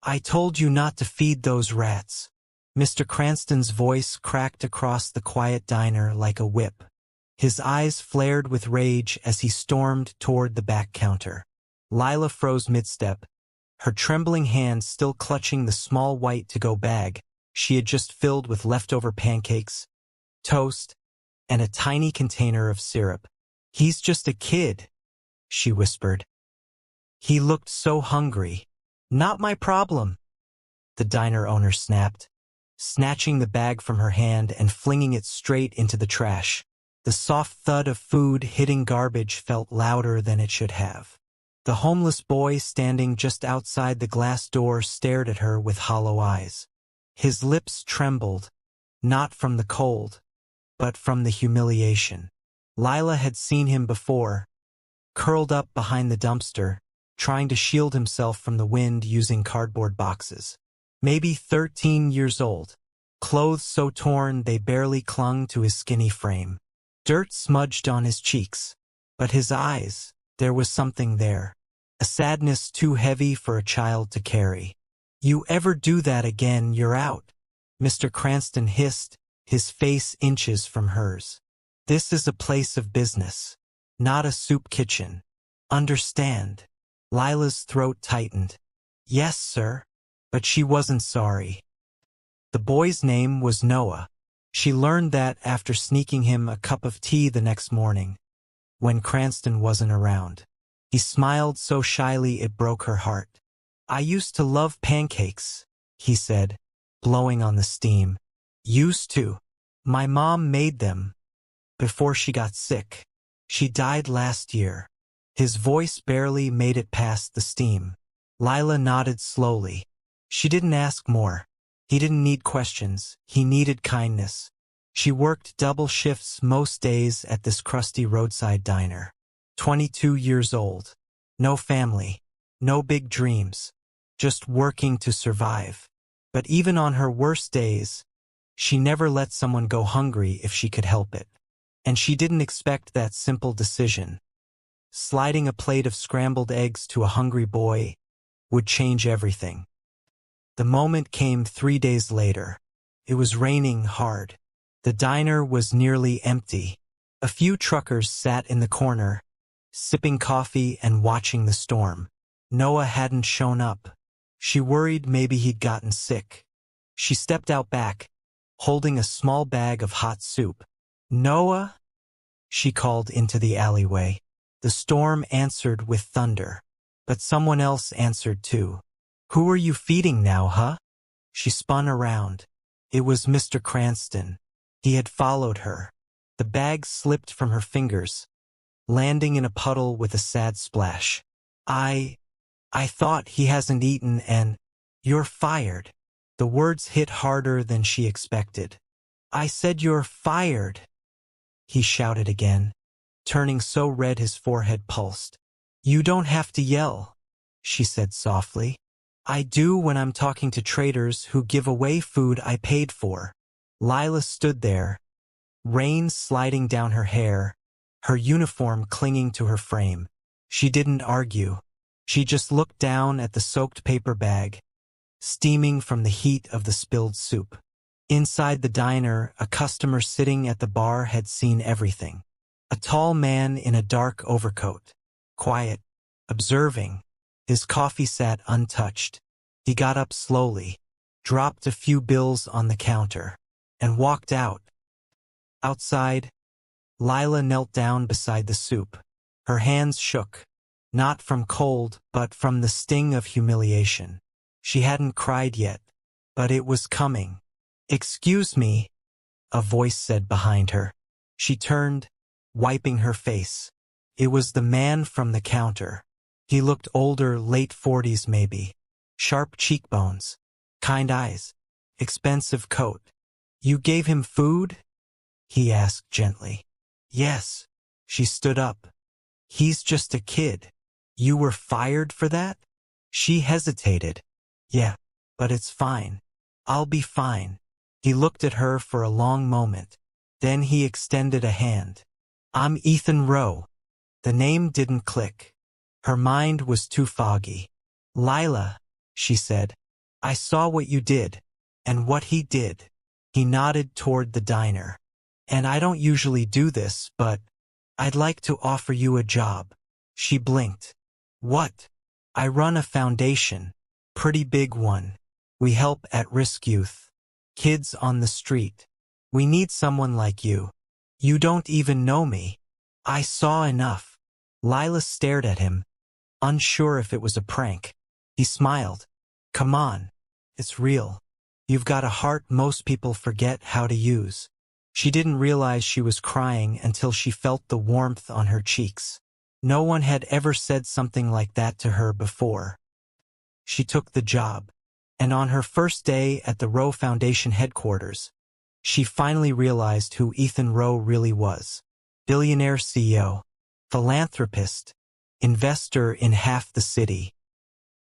I told you not to feed those rats. Mr. Cranston's voice cracked across the quiet diner like a whip. His eyes flared with rage as he stormed toward the back counter. Lila froze mid-step, her trembling hand still clutching the small white to-go bag she had just filled with leftover pancakes, toast, and a tiny container of syrup. He's just a kid, she whispered. He looked so hungry. Not my problem, the diner owner snapped, snatching the bag from her hand and flinging it straight into the trash. The soft thud of food hitting garbage felt louder than it should have. The homeless boy standing just outside the glass door stared at her with hollow eyes. His lips trembled, not from the cold, but from the humiliation. Lila had seen him before, curled up behind the dumpster, trying to shield himself from the wind using cardboard boxes. Maybe 13 years old, clothes so torn they barely clung to his skinny frame. Dirt smudged on his cheeks, but his eyes, there was something there. A sadness too heavy for a child to carry. You ever do that again, you're out, Mr. Cranston hissed, his face inches from hers. This is a place of business, not a soup kitchen. Understand? Lila's throat tightened. Yes, sir. But she wasn't sorry. The boy's name was Noah. She learned that after sneaking him a cup of tea the next morning, when Cranston wasn't around. He smiled so shyly it broke her heart. I used to love pancakes, he said, blowing on the steam. Used to. My mom made them. Before she got sick. She died last year. His voice barely made it past the steam. Lila nodded slowly. She didn't ask more. He didn't need questions. He needed kindness. She worked double shifts most days at this crusty roadside diner. 22 years old. No family. No big dreams. Just working to survive. But even on her worst days, she never let someone go hungry if she could help it. And she didn't expect that simple decision. Sliding a plate of scrambled eggs to a hungry boy would change everything. The moment came 3 days later. It was raining hard. The diner was nearly empty. A few truckers sat in the corner, sipping coffee and watching the storm. Noah hadn't shown up. She worried maybe he'd gotten sick. She stepped out back, holding a small bag of hot soup. Noah? She called into the alleyway. The storm answered with thunder. But someone else answered too. Who are you feeding now, huh? She spun around. It was Mr. Cranston. He had followed her. The bag slipped from her fingers, landing in a puddle with a sad splash. I thought he hasn't eaten and... You're fired. The words hit harder than she expected. I said you're fired, he shouted again, turning so red his forehead pulsed. You don't have to yell, she said softly. I do when I'm talking to traders who give away food I paid for. Lila stood there, rain sliding down her hair, her uniform clinging to her frame. She didn't argue. She just looked down at the soaked paper bag, steaming from the heat of the spilled soup. Inside the diner, a customer sitting at the bar had seen everything. A tall man in a dark overcoat, quiet, observing. His coffee sat untouched. He got up slowly, dropped a few bills on the counter, and walked out. Outside, Lila knelt down beside the soup. Her hands shook, not from cold, but from the sting of humiliation. She hadn't cried yet, but it was coming. Excuse me, a voice said behind her. She turned, wiping her face. It was the man from the counter. He looked older, late 40s maybe. Sharp cheekbones, kind eyes, expensive coat. You gave him food? He asked gently. Yes. She stood up. He's just a kid. You were fired for that? She hesitated. Yeah, but it's fine. I'll be fine. He looked at her for a long moment. Then he extended a hand. I'm Ethan Rowe. The name didn't click. Her mind was too foggy. Lila, she said. I saw what you did, and what he did. He nodded toward the diner. And I don't usually do this, but I'd like to offer you a job. She blinked. What? I run a foundation. Pretty big one. We help at-risk youth. Kids on the street. We need someone like you. You don't even know me. I saw enough. Lila stared at him, unsure if it was a prank. He smiled. Come on. It's real. You've got a heart most people forget how to use. She didn't realize she was crying until she felt the warmth on her cheeks. No one had ever said something like that to her before. She took the job, and on her first day at the Rowe Foundation headquarters, she finally realized who Ethan Rowe really was. Billionaire CEO, philanthropist, investor in half the city.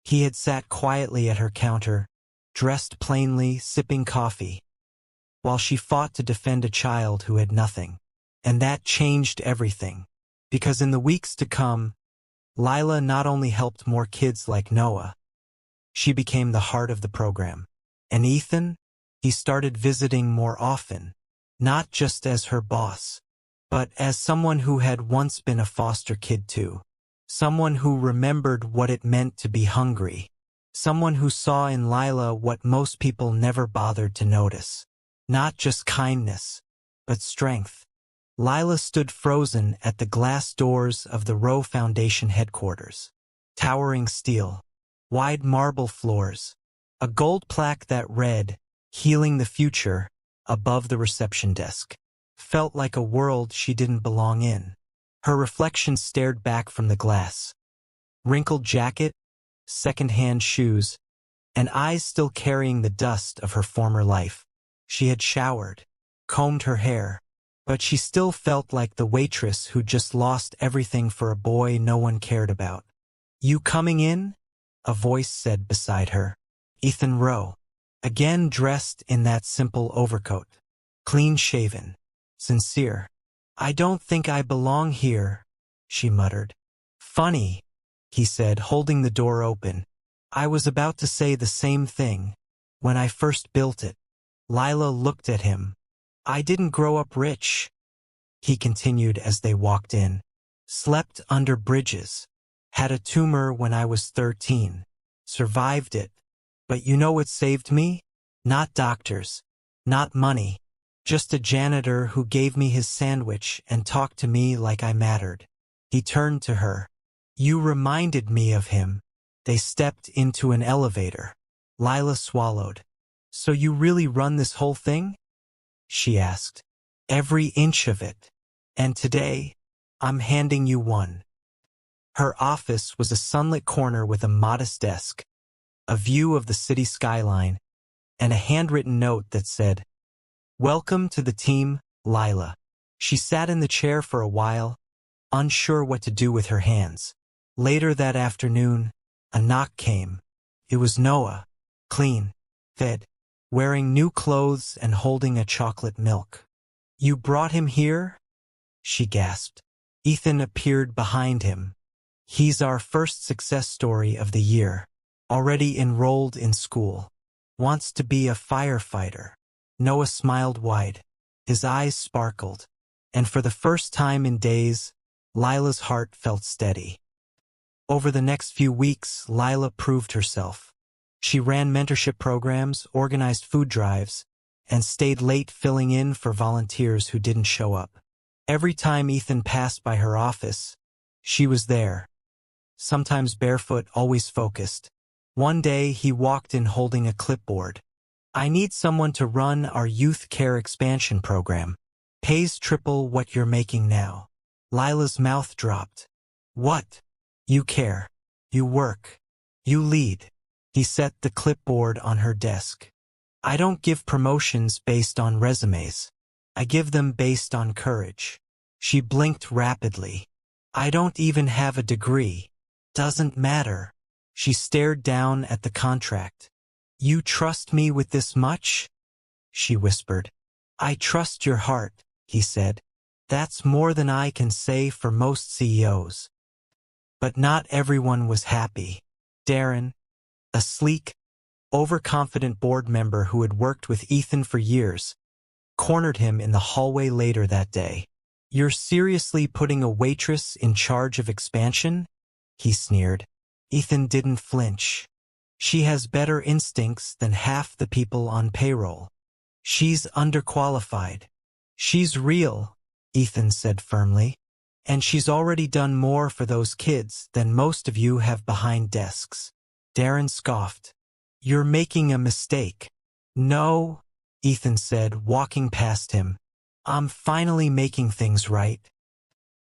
He had sat quietly at her counter, dressed plainly, sipping coffee, while she fought to defend a child who had nothing. And that changed everything, because in the weeks to come, Lila not only helped more kids like Noah, she became the heart of the program. And Ethan, he started visiting more often, not just as her boss, but as someone who had once been a foster kid too. Someone who remembered what it meant to be hungry. Someone who saw in Lila what most people never bothered to notice. Not just kindness, but strength. Lila stood frozen at the glass doors of the Rowe Foundation headquarters. Towering steel, wide marble floors, a gold plaque that read, "Healing the Future," above the reception desk. Felt like a world she didn't belong in. Her reflection stared back from the glass. Wrinkled jacket, second-hand shoes, and eyes still carrying the dust of her former life. She had showered, combed her hair, but she still felt like the waitress who just lost everything for a boy no one cared about. You coming in? A voice said beside her. Ethan Rowe, again dressed in that simple overcoat. Clean-shaven, sincere. I don't think I belong here, she muttered. Funny, he said, holding the door open. I was about to say the same thing when I first built it. Lila looked at him. I didn't grow up rich, he continued as they walked in. Slept under bridges. Had a tumor when I was 13. Survived it. But you know what saved me? Not doctors. Not money. Just a janitor who gave me his sandwich and talked to me like I mattered. He turned to her. You reminded me of him. They stepped into an elevator. Lila swallowed. So you really run this whole thing? She asked. Every inch of it. And today, I'm handing you one. Her office was a sunlit corner with a modest desk, a view of the city skyline, and a handwritten note that said, Welcome to the team, Lila. She sat in the chair for a while, unsure what to do with her hands. Later that afternoon, a knock came. It was Noah, clean, fed, wearing new clothes and holding a chocolate milk. You brought him here? She gasped. Ethan appeared behind him. He's our first success story of the year. Already enrolled in school. Wants to be a firefighter. Noah smiled wide. His eyes sparkled. And for the first time in days, Lila's heart felt steady. Over the next few weeks, Lila proved herself. She ran mentorship programs, organized food drives, and stayed late filling in for volunteers who didn't show up. Every time Ethan passed by her office, she was there. Sometimes barefoot, always focused. One day, he walked in holding a clipboard. I need someone to run our youth care expansion program. Pays triple what you're making now. Lila's mouth dropped. What? You care. You work. You lead. He set the clipboard on her desk. I don't give promotions based on resumes. I give them based on courage. She blinked rapidly. I don't even have a degree. Doesn't matter. She stared down at the contract. You trust me with this much? She whispered. I trust your heart, he said. That's more than I can say for most CEOs. But not everyone was happy. Darren, a sleek, overconfident board member who had worked with Ethan for years, cornered him in the hallway later that day. "You're seriously putting a waitress in charge of expansion?" he sneered. Ethan didn't flinch. "She has better instincts than half the people on payroll. She's underqualified." "She's real," Ethan said firmly. "And she's already done more for those kids than most of you have behind desks." Darren scoffed. "You're making a mistake." "No," Ethan said, walking past him. "I'm finally making things right."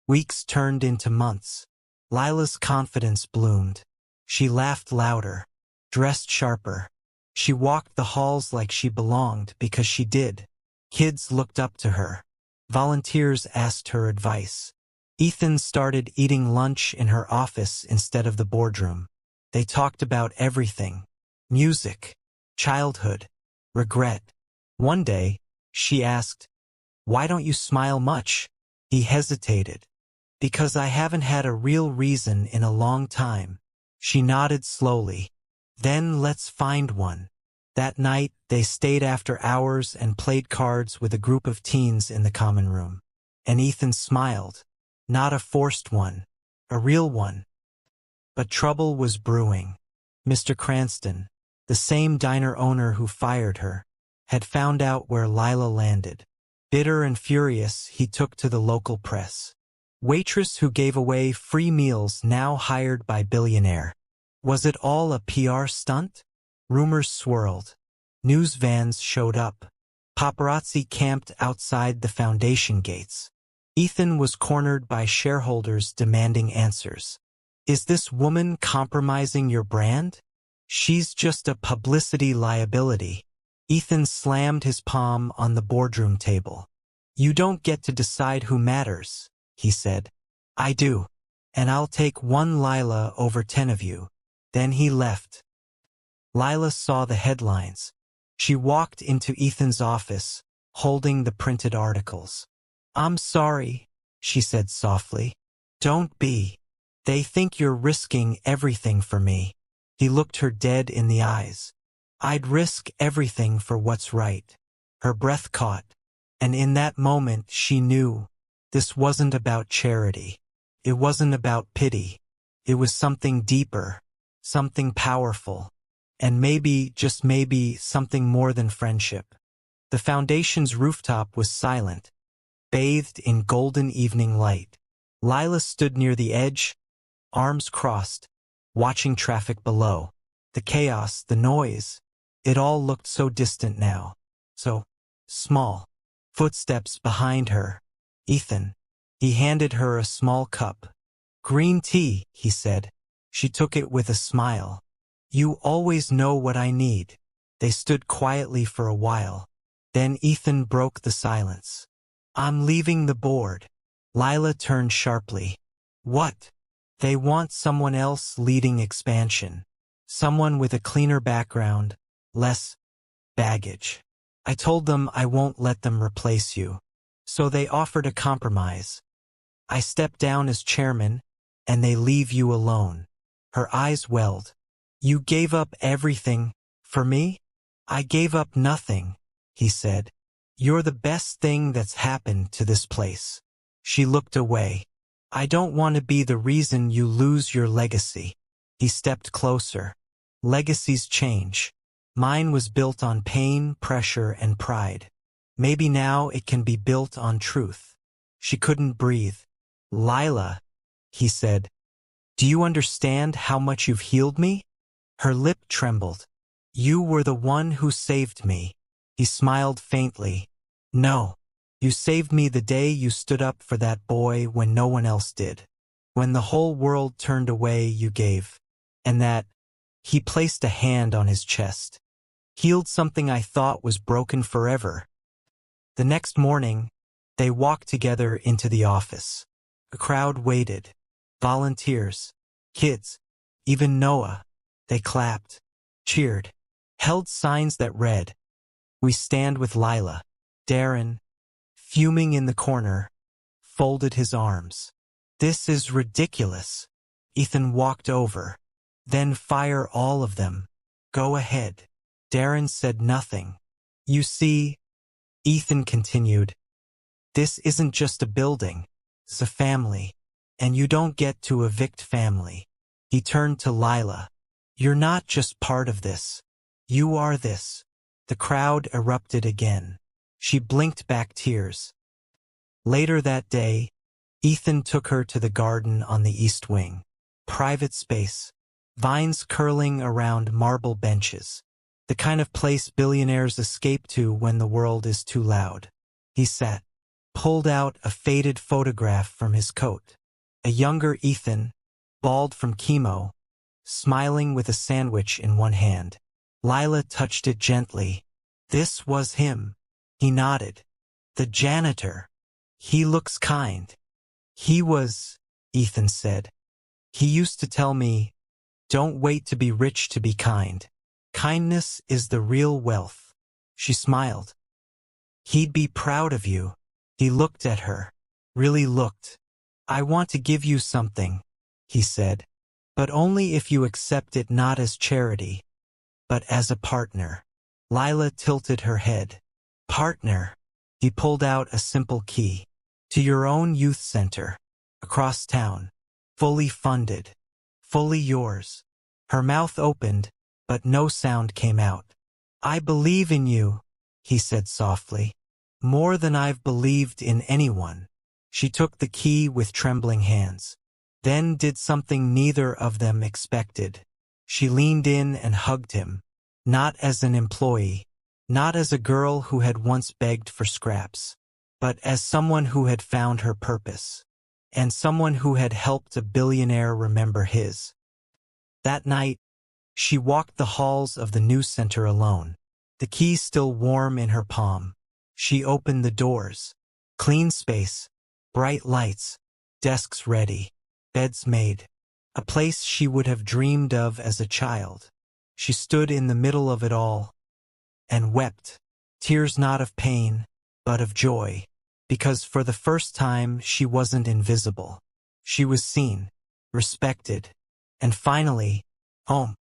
Weeks turned into months. Lila's confidence bloomed. She laughed louder, dressed sharper. She walked the halls like she belonged because she did. Kids looked up to her. Volunteers asked her advice. Ethan started eating lunch in her office instead of the boardroom. They talked about everything: music, childhood, regret. One day, she asked, "Why don't you smile much?" He hesitated. "Because I haven't had a real reason in a long time." She nodded slowly. "Then let's find one." That night, they stayed after hours and played cards with a group of teens in the common room. And Ethan smiled. Not a forced one, a real one. But trouble was brewing. Mr. Cranston, the same diner owner who fired her, had found out where Lila landed. Bitter and furious, he took to the local press. Waitress who gave away free meals now hired by billionaire. Was it all a PR stunt? Rumors swirled. News vans showed up. Paparazzi camped outside the foundation gates. Ethan was cornered by shareholders demanding answers. "Is this woman compromising your brand?" "She's just a publicity liability." Ethan slammed his palm on the boardroom table. "You don't get to decide who matters," he said. "I do. And I'll take one Lila over 10 of you." Then he left. Lila saw the headlines. She walked into Ethan's office, holding the printed articles. "I'm sorry," she said softly. "Don't be. They think you're risking everything for me." He looked her dead in the eyes. "I'd risk everything for what's right." Her breath caught, and in that moment she knew this wasn't about charity. It wasn't about pity. It was something deeper, something powerful, and maybe, just maybe, something more than friendship. The foundation's rooftop was silent, bathed in golden evening light. Lila stood near the edge, arms crossed, watching traffic below. The chaos, the noise, it all looked so distant now, so small. Footsteps behind her. "Ethan." He handed her a small cup. "Green tea," he said. She took it with a smile. "You always know what I need." They stood quietly for a while. Then Ethan broke the silence. "I'm leaving the board." Lila turned sharply. "What?" "They want someone else leading expansion. Someone with a cleaner background, less baggage. I told them I won't let them replace you. So they offered a compromise. I step down as chairman, and they leave you alone." Her eyes welled. "You gave up everything for me?" "I gave up nothing," he said. "You're the best thing that's happened to this place." She looked away. "I don't want to be the reason you lose your legacy." He stepped closer. "Legacies change. Mine was built on pain, pressure, and pride. Maybe now it can be built on truth." She couldn't breathe. "Lila," he said, "do you understand how much you've healed me?" Her lip trembled. "You were the one who saved me." He smiled faintly. "No. You saved me the day you stood up for that boy when no one else did. When the whole world turned away, you gave. And that," he placed a hand on his chest, "healed something I thought was broken forever." The next morning, they walked together into the office. A crowd waited. Volunteers, kids, even Noah. They clapped, cheered, held signs that read, "We stand with Lila." Darren, fuming in the corner, folded his arms. "This is ridiculous." Ethan walked over. "Then fire all of them. Go ahead." Darren said nothing. You see, Ethan continued, this isn't just a building, it's a family, and you don't get to evict family. He turned to Lila. You're not just part of this. You are this. The crowd erupted again. She blinked back tears. Later that day, Ethan took her to the garden on the east wing. Private space. Vines curling around marble benches. The kind of place billionaires escape to when the world is too loud. He sat, pulled out a faded photograph from his coat. A younger Ethan, bald from chemo, smiling with a sandwich in one hand. Lila touched it gently. This was him. He nodded. The janitor. He looks kind. He was, Ethan said. He used to tell me, don't wait to be rich to be kind. Kindness is the real wealth. She smiled. He'd be proud of you. He looked at her. Really looked. I want to give you something, he said. But only if you accept it not as charity, but as a partner. Lila tilted her head. Partner. He pulled out a simple key. To your own youth center. Across town. Fully funded. Fully yours. Her mouth opened, but no sound came out. I believe in you, he said softly. More than I've believed in anyone. She took the key with trembling hands. Then did something neither of them expected. She leaned in and hugged him. Not as an employee. Not as a girl who had once begged for scraps. But as someone who had found her purpose. And someone who had helped a billionaire remember his. That night, she walked the halls of the new center alone. The key still warm in her palm. She opened the doors. Clean space. Bright lights. Desks ready. Beds made. A place she would have dreamed of as a child. She stood in the middle of it all. And wept. Tears not of pain, but of joy. Because for the first time she wasn't invisible. She was seen. Respected. And finally, home.